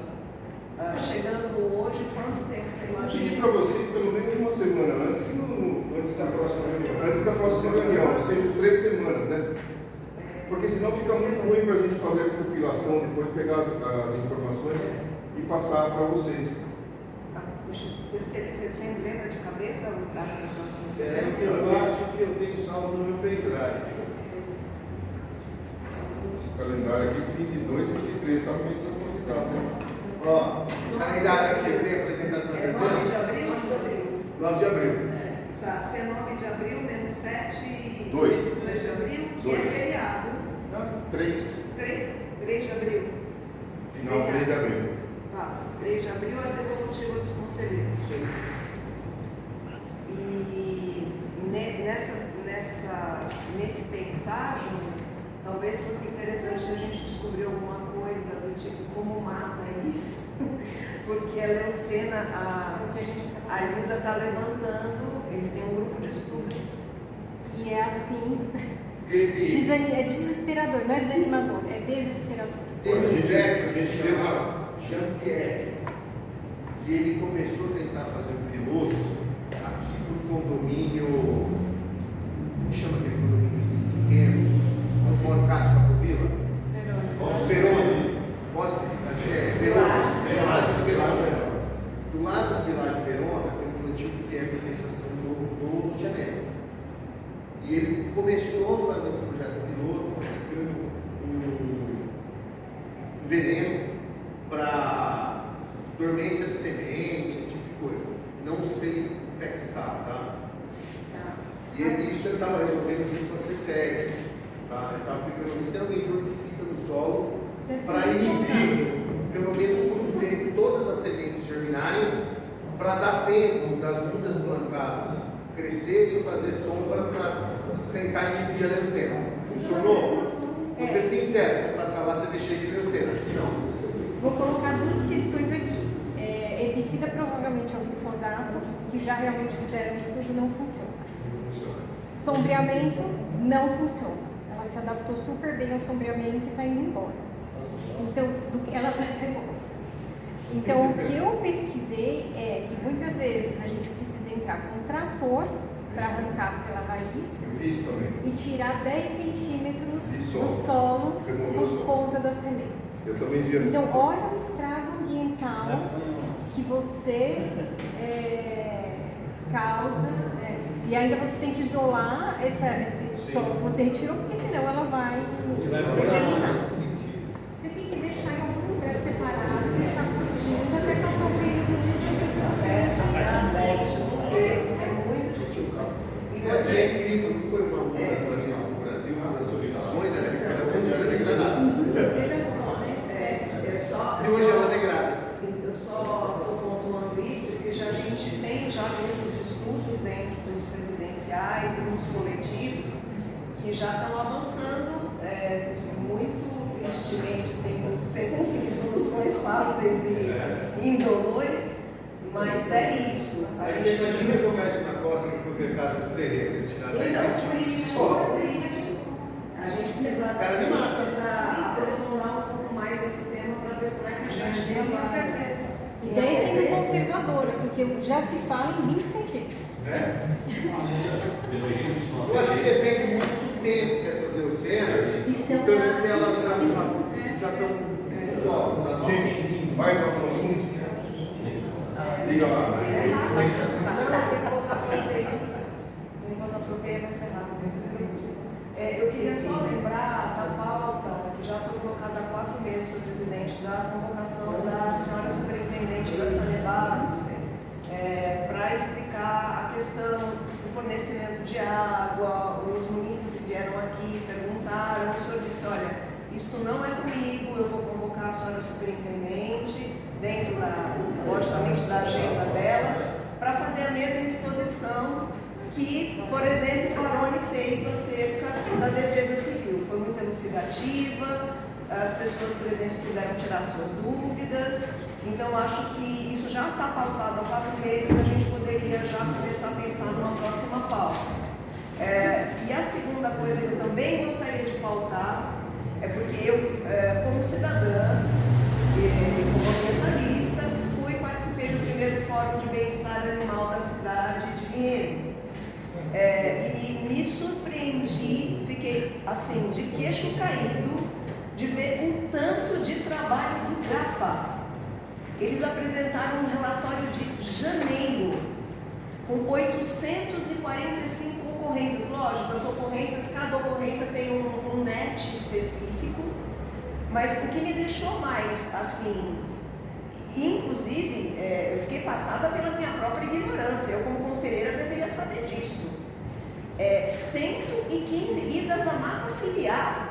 Chegando hoje, quanto tempo você
Eu
imagina?
pedi para vocês pelo menos uma semana antes, antes da próxima reunião. Antes da próxima reunião, ou seja, 3 semanas, né? Porque senão fica muito ruim para a gente fazer a compilação, depois pegar as informações e passar para vocês.
Você sempre lembra de cabeça o data da próxima?
Que eu acho que eu tenho salvo no meu pendrive.
Esse calendário aqui, 22 e 23, está meio desorganizado, né?
Ó, o calendário aqui, eu tenho a apresentação
9 de
presente.
abril?
9 de abril.
Tá, se é 9 de abril, menos 7...
2.
2 de abril, que é
2.
feriado.
3.
3 de abril.
Final 3 de abril.
Tá, 3 de abril é a devolutiva dos conselheiros.
Sim.
E nesse pensar, Júnior, talvez fosse interessante se a gente descobrir alguma coisa do tipo como mata isso, porque a Leucena, a Lisa está levantando, eles têm um grupo de estudos.
E é assim.
Teve.
É desesperador, não é desanimador, é desesperador.
Teve um projeto que a gente chama Jean-Pierre, que ele começou a tentar fazer um piloto aqui para o condomínio, como chama aquele condomíniozinho pequeno? Onde Cássio Capovila? Verone. Verone. Do lado do Vilagem Verona tem um plantio que é a compensação do Rio de Janeiro. E ele começou a fazer um projeto piloto aplicando um veneno para dormência de sementes, esse tipo de coisa. Não sei até que está, tá? E isso ele estava resolvendo junto com a CETEG. Tá? Ele estava aplicando literalmente um herbicida no solo para inibir, pelo menos por um tempo, todas as sementes germinarem, para dar tempo das mudas plantadas crescerem e fazer sombra para tentar inibir a leucena. Funcionou? Vou ser sincero, se passar lá você deixei de leucena. Não.
Vou colocar duas questões aqui. Herbicida provavelmente é o glifosato, que já realmente fizeram um estudo, não funciona. Sombreamento não funciona. Ela se adaptou super bem ao sombreamento e está indo embora. Então, ela se gosta. Então, o que eu pesquisei é que muitas vezes a gente precisa entrar com um trator para arrancar pela raiz e tirar 10 centímetros do solo por conta das sementes.
Eu também vi.
Então, olha o estrago ambiental que você causa, e ainda você tem que isolar esse solo que você retirou, porque senão ela vai germinar. Você tem que deixar em algum lugar separado, deixar curtindo até passar o período de
É muito difícil.
Mas é incrível, não foi uma muda, por exemplo, no Brasil, uma das soluções era a recuperação de área degradada.
Veja só, né?
E hoje ela degrada.
Eu só estou pontuando isso porque a gente tem já grupos de estudos dentro dos residenciais e nos coletivos que já estão avançando muito tristemente, sem conseguir soluções fáceis e indolores, mas é isso.
Aí você imagina jogar isso na costa do proprietário do terreno, tirar 10 centímetros só.
Por isso, a gente precisa aprofundar um pouco mais esse tema para ver como é que a gente tem
E 10 sendo conservadora, porque já se fala em 20 centímetros.
Eu acho que depende muito do tempo que essas leucenas, tanto que elas já estão no solo. Tá?
Gente, mais algum assunto? Liga lá.
Tem que voltar para o meio. Tem que voltar para o meio, vai ser rápido isso. Eu queria só lembrar da pauta que já foi colocada há 4 meses pelo presidente, da convocação da senhora superintendente da Sanepar, para explicar a questão do fornecimento de água. Os munícipes vieram aqui, perguntaram, o senhor disse, olha, isto não é comigo, eu vou convocar a senhora superintendente, dentro, logicamente, da agenda dela, para fazer a mesma exposição que, por exemplo, o Aroni fez acerca da defesa civil. Foi muito elucidativa, as pessoas presentes puderam tirar suas dúvidas, então acho que isso já está pautado há 4 meses, a gente poderia já começar a pensar numa próxima pauta. E a segunda coisa que eu também gostaria de pautar é porque eu, como cidadã, como ambientalista, participei do primeiro Fórum de Bem-Estar Animal da cidade de Vinhedo. E me surpreendi, fiquei assim, de queixo caído, de ver o tanto de trabalho do GAPA. Eles apresentaram um relatório de janeiro, com 845 ocorrências. Lógico, as ocorrências, cada ocorrência tem um NET específico, mas o que me deixou mais assim, inclusive, eu fiquei passada pela minha própria ignorância. Eu, como conselheira, deveria saber disso. ciliar,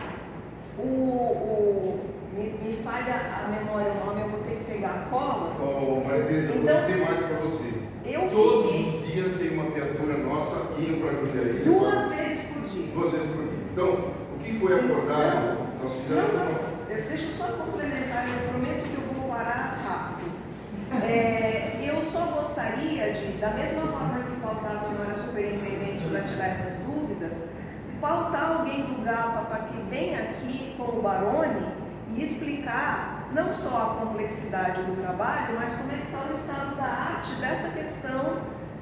me falha a memória, o nome, eu vou ter que pegar a cola.
Maria Tereza, eu
Então,
vou dizer mais para você.
eu
Todos
fiquei-
os dias tem uma viatura nossa indo para Jundiaí.
2 vezes por dia.
2 vezes por dia. Então, o que foi acordado, nós fizemos...
Deixa eu só complementar, eu prometo que eu vou parar rápido. Eu só gostaria de, da mesma forma que pautar a senhora superintendente para tirar essas dúvidas, pautar alguém do GAPA para que venha aqui como Barone e explicar não só a complexidade do trabalho, mas como é que está o estado da arte dessa questão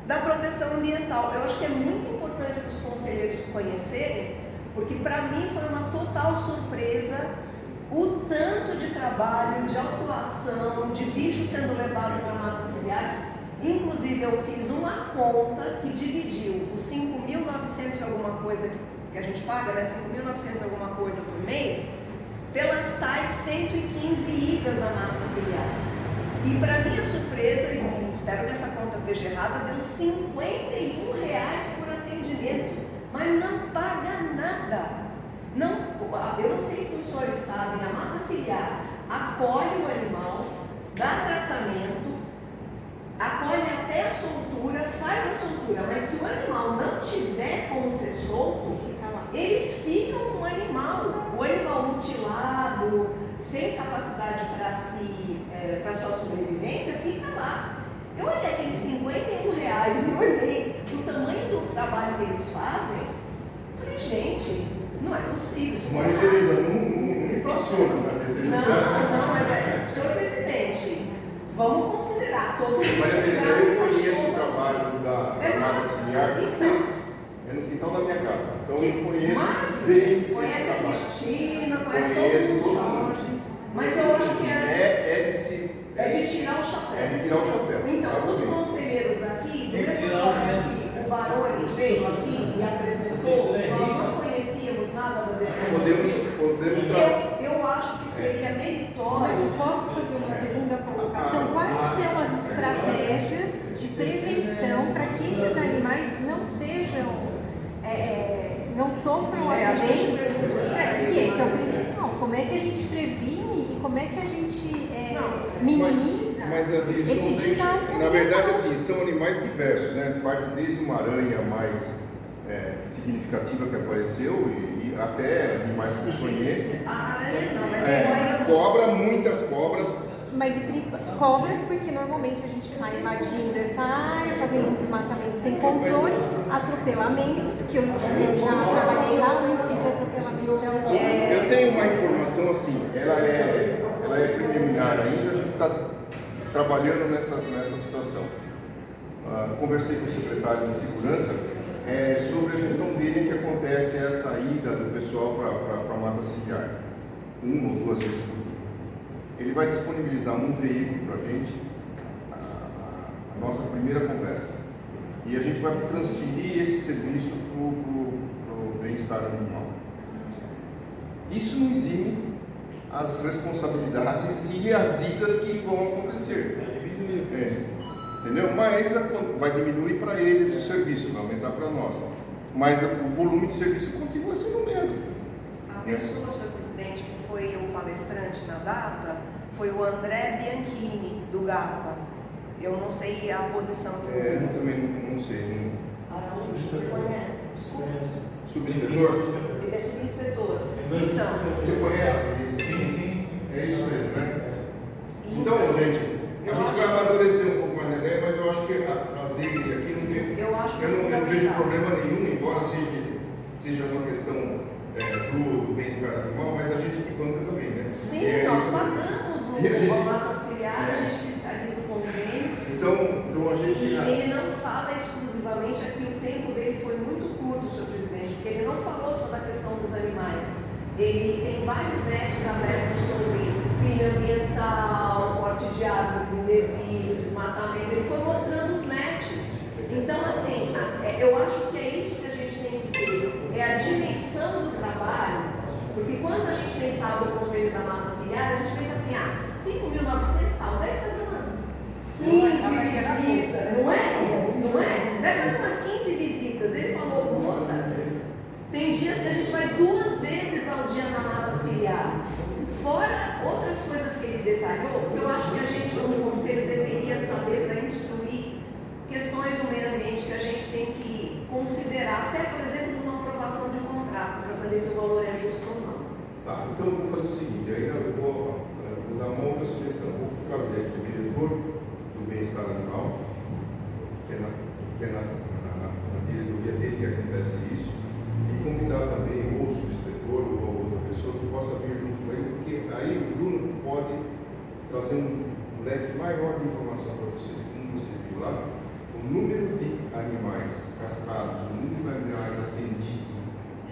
da proteção ambiental. Eu acho que é muito importante para os conselheiros conhecerem, porque para mim foi uma total surpresa o tanto de trabalho, de autuação, de bicho sendo levado para a mata ciliar. Inclusive eu fiz uma conta que dividiu os 5.900 e alguma coisa que a gente paga, né, 5.900 e alguma coisa por mês, pelas tais 115 idas à mata ciliar. E para minha surpresa, e espero que essa conta esteja errada, deu R$51 por atendimento, mas não paga nada. Não, eu não sei se os senhores sabem, a mata ciliar acolhe o animal, dá tratamento, acolhe até a soltura, faz a soltura, mas se o animal não tiver como ser solto, eles ficam com o animal mutilado, sem capacidade para sua sobrevivência, fica lá. Eu olhei aqueles R$51 e olhei o tamanho do trabalho que eles fazem, falei, gente, não é possível.
Maria Tereza, não inflaciona, Maria Tereza.
Não, mas senhor presidente, vamos considerar todo mundo.
Maria Tereza, eu conheço o trabalho da mata ciliar, porque é no quintal da minha casa. Então eu conheço bem
Conhece
esse
a
trabalho.
Cristina, conhece
Conheço
todo
todo
mundo.
mundo.
Mas eu acho que
É
de tirar o chapéu.
É de tirar o chapéu.
Então, os
exatamente.
conselheiros aqui, do
Tem que
mesmo
tirar
modo
o
que o Barone veio aqui e apresentou, nós não conhecíamos nada da defesa.
Podemos dar.
Eu acho que seria
Mas
meritório.
eu posso fazer uma segunda colocação? Quais são as estratégias de prevenção para que esses animais não sejam, não sofram acidentes? Que esse é o principal. Como é que a gente previne e como é que a gente minimiza
Mas isso
esse
não tem.
desastre?
Na verdade,
ambiental?
assim, são animais diversos, né? Parte desde uma aranha mais significativa que apareceu e até animais peçonhentos.
A aranha não, mas
Cobra, muitas cobras.
Mas e cobras, porque normalmente a gente está invadindo essa área, fazendo um desmatamento sem controle, atropelamentos, que eu já trabalhei lá, o índice de atropelamento é altíssimo.
Eu tenho uma informação assim, ela é preliminar ainda, a gente está trabalhando nessa situação. Conversei com o secretário de Segurança sobre a gestão dele que acontece essa ida do pessoal para a mata ciliar, 1 ou 2 vezes por dia. Ele vai disponibilizar um veículo para a gente, a nossa primeira conversa. E a gente vai transferir esse serviço para o bem-estar animal. Isso não exime as responsabilidades e as idas que vão acontecer. Entendeu? Mas vai diminuir para eles o serviço, vai aumentar para nós. Mas o volume de serviço continua sendo o mesmo.
a pessoa, senhor presidente, que foi o palestrante na data, foi o André Bianchini, do GAPA. Eu não sei a posição que
Eu também não sei.
Araújo, você conhece? Desculpa.
Subinspetor?
Ele é subinspetor. Então,
Você conhece?
Sim.
É isso mesmo, né? Então, gente, a gente vai amadurecer um pouco mais a ideia, mas eu acho que trazer ele aqui não tem.
Eu acho que é
não vejo
fundamental.
problema nenhum, embora seja uma questão do bem-estar animal, mas a gente que banca também, né?
sim, nós pagamos
E a gente-
o mata ciliar, a gente fiscaliza o convênio.
Então a gente.
E ele não fala exclusivamente aqui, o tempo dele foi muito curto, senhor presidente, porque ele não falou só da questão dos animais. Ele tem vários netos abertos sobre crime ambiental, corte de árvores indevido, desmatamento. Ele foi mostrando os netos. Então, assim, eu acho que é isso que a gente tem que ter, é a dimensão do trabalho, porque quando a gente pensava no convênio da mata ciliar, a gente pensa assim, 5.900 tal, deve fazer umas 15 visitas, não é? Deve fazer umas 15 visitas. Ele falou, moça, tem dias que a gente vai 2 vezes do meio ambiente que a gente tem que considerar, até, por exemplo, numa aprovação de contrato, para saber se o valor é justo ou não.
Tá, então eu vou fazer o seguinte, ainda eu vou dar uma outra sugestão. Vou trazer aqui o diretor do bem-estar animal, que é na diretoria dele que acontece isso, e convidar também ou o subinspetor ou outra pessoa que possa vir junto com ele, porque aí o Bruno pode trazer um leque maior de informação para vocês. Como você viu lá, o número de animais castrados, o número de animais atendidos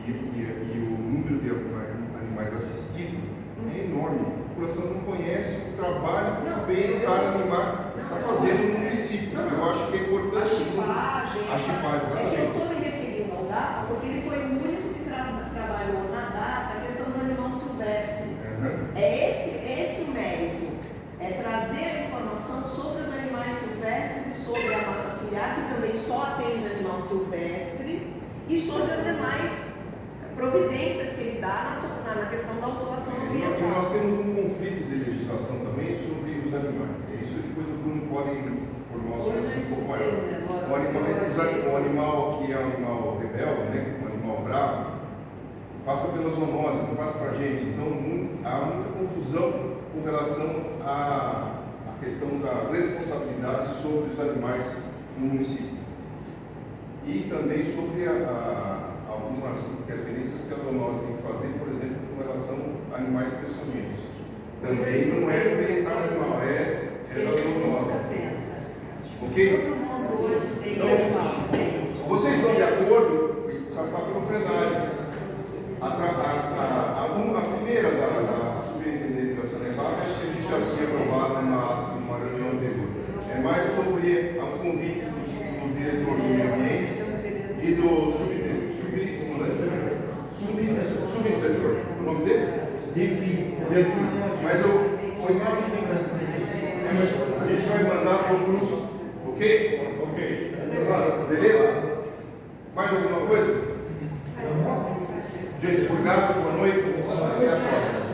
e o número de animais assistidos é enorme. A população não conhece o trabalho que o bem-estar animal está fazendo no município. Eu acho que é importante.
A chipagem. É que eu
exatamente.
estou me referindo ao DATA porque ele foi o único que trabalhou na DATA a questão do animal silvestre. É esse o mérito. É trazer a informação sobre os animais silvestres e sobre a mata ciliar, que também só atende animal silvestre, e sobre as demais providências que ele dá na questão da autuação
E
ambiental.
nós temos um conflito de legislação também sobre os animais. É isso que depois o Bruno pode informar um pouco maior. O animal que é um animal rebelde, né, um animal bravo, passa pela zoonose, não passa para a gente. Então há muita confusão com relação à questão da responsabilidade sobre os animais no município. E também sobre algumas interferências que a zoonose tem que fazer, por exemplo, com relação a animais peçonhentos. Também não é do bem-estar animal, é da zoonose. Ok?
Todo mundo hoje tem
Então, se vocês estão de acordo, passar pelo plenário. A primeira da superintendente da Sanepar, acho que a gente já tinha aprovado numa reunião anterior. É mais sobre o convite do diretor do meio ambiente e do subinspetor. O nome dele? Bianchini. Mas a gente vai mandar para o curso. Ok? Ok. Beleza? Mais alguma coisa? Gente, obrigado, boa noite. Até a próxima.